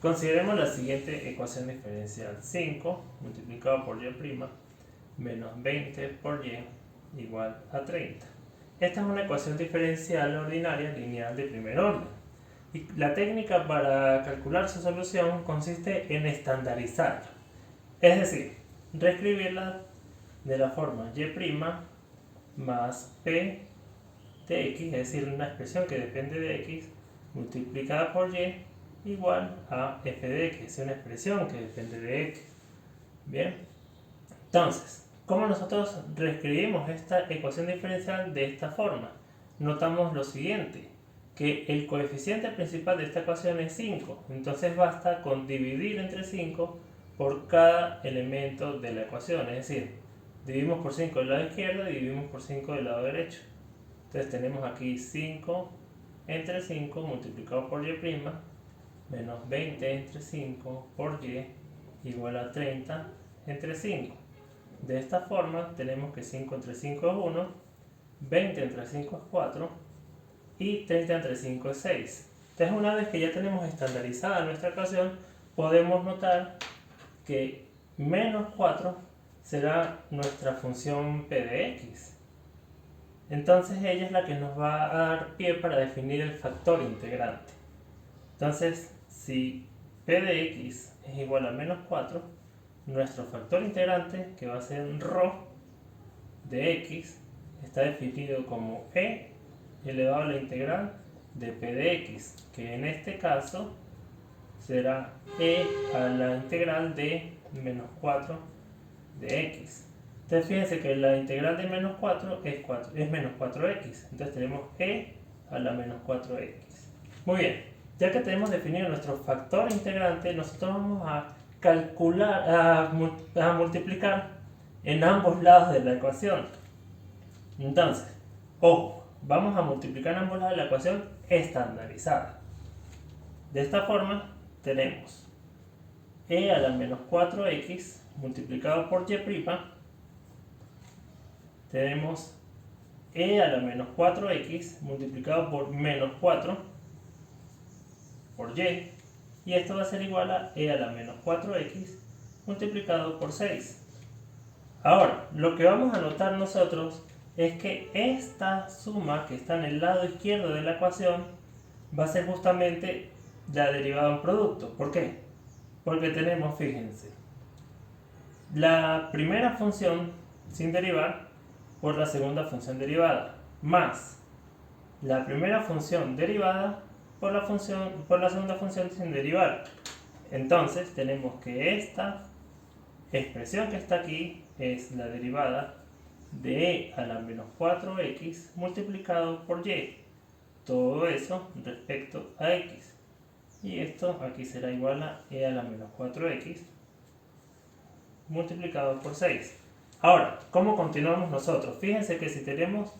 Consideremos la siguiente ecuación diferencial. 5 multiplicado por y' menos 20 por y igual a 30. Esta es una ecuación diferencial ordinaria lineal de primer orden. Y la técnica para calcular su solución consiste en estandarizarla. Es decir, reescribirla de la forma y' más p de x, es decir, una expresión que depende de x, multiplicada por y igual a f de x, es una expresión que depende de x. Bien, entonces, ¿cómo nosotros reescribimos esta ecuación diferencial de esta forma? Notamos lo siguiente, que el coeficiente principal de esta ecuación es 5, entonces basta con dividir entre 5 por cada elemento de la ecuación, es decir, dividimos por 5 del lado izquierdo y dividimos por 5 del lado derecho. Entonces tenemos aquí 5 entre 5 multiplicado por y' menos 20 entre 5 por y igual a 30 entre 5. De esta forma tenemos que 5 entre 5 es 1, 20 entre 5 es 4 y 30 entre 5 es 6. Entonces, una vez que ya tenemos estandarizada nuestra ecuación, podemos notar que menos 4 será nuestra función p de x. Entonces ella es la que nos va a dar pie para definir el factor integrante. Entonces, si p de x es igual a menos 4, nuestro factor integrante, que va a ser ρ de x, está definido como e elevado a la integral de p de x, que en este caso será e a la integral de menos 4 de x. Entonces fíjense que la integral de menos 4 es menos 4x, entonces tenemos e a la menos 4x. Muy bien, ya que tenemos definido nuestro factor integrante, nosotros vamos a calcular, a multiplicar en ambos lados de la ecuación. Entonces, ojo, vamos a multiplicar en ambos lados de la ecuación estandarizada. De esta forma tenemos e a la menos 4x multiplicado por y', tenemos e a la menos 4x multiplicado por menos 4 por y, y esto va a ser igual a e a la menos 4x multiplicado por 6. Ahora, lo que vamos a notar nosotros es que esta suma que está en el lado izquierdo de la ecuación va a ser justamente la derivada de un producto. ¿Por qué? Porque tenemos, fíjense, la primera función sin derivar por la segunda función derivada, más la primera función derivada por la segunda función sin derivar. Entonces tenemos que esta expresión que está aquí es la derivada de e a la menos 4x multiplicado por y. Todo eso respecto a x. Y esto aquí será igual a e a la menos 4x multiplicado por 6. Ahora, ¿cómo continuamos nosotros? Fíjense que si tenemos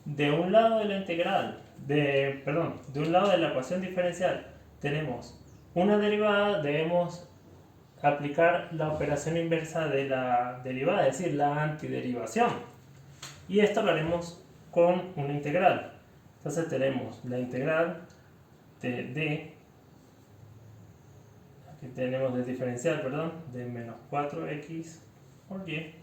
de un lado de la integral, de un lado de la ecuación diferencial, tenemos una derivada, debemos aplicar la operación inversa de la derivada, es decir, la antiderivación. Y esto lo haremos con una integral. Entonces tenemos la integral de aquí tenemos de diferencial, de menos 4x por y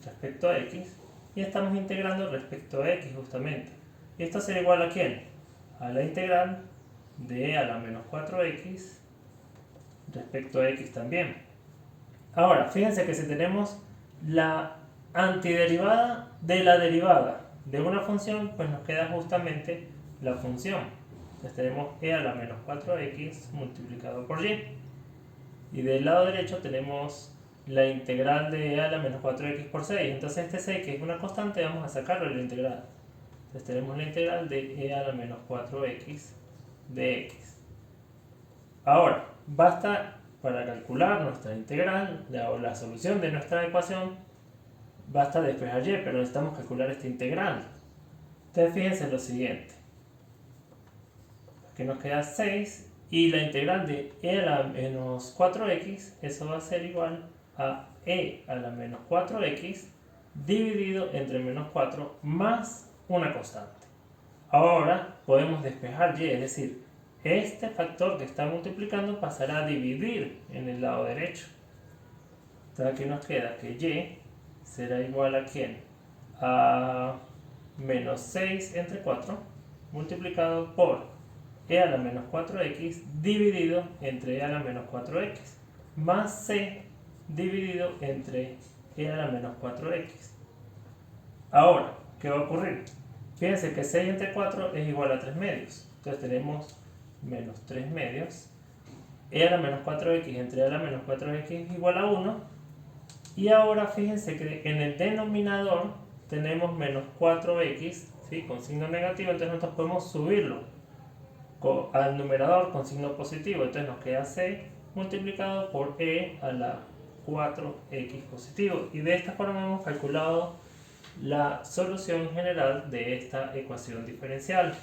respecto a x, y estamos integrando respecto a x justamente. Y esto será igual a ¿quién? A la integral de e a la menos 4x respecto a x también. Ahora, fíjense que si tenemos la antiderivada de la derivada de una función, pues nos queda justamente la función. Entonces tenemos e a la menos 4x multiplicado por y. Y del lado derecho tenemos la integral de e a la menos 4x por 6. Entonces este 6, que es una constante, vamos a sacarlo de la integral. Entonces tenemos la integral de e a la menos 4x de x. Ahora, basta para calcular nuestra integral, o la solución de nuestra ecuación, basta despejar y, pero necesitamos calcular esta integral. Entonces fíjense lo siguiente. Aquí nos queda 6 y la integral de e a la menos 4x, eso va a ser igual a e a la menos 4x dividido entre menos 4 más una constante. Ahora podemos despejar y, es decir, este factor que está multiplicando pasará a dividir en el lado derecho. Entonces aquí nos queda que y será igual a ¿quién? A menos 6 entre 4 multiplicado por e a la menos 4x dividido entre e a la menos 4x más c dividido entre e a la menos 4x. Ahora, ¿qué va a ocurrir? Fíjense que 6 entre 4 es igual a 3 medios. Entonces tenemos menos 3 medios. E a la menos 4x entre e a la menos 4x es igual a 1. Y ahora fíjense que en el denominador tenemos menos 4x, ¿sí? Con signo negativo, entonces nosotros podemos subirlo al numerador con signo positivo. Entonces nos queda c multiplicado por e a la 4x positivo. Y de esta forma hemos calculado la solución general de esta ecuación diferencial.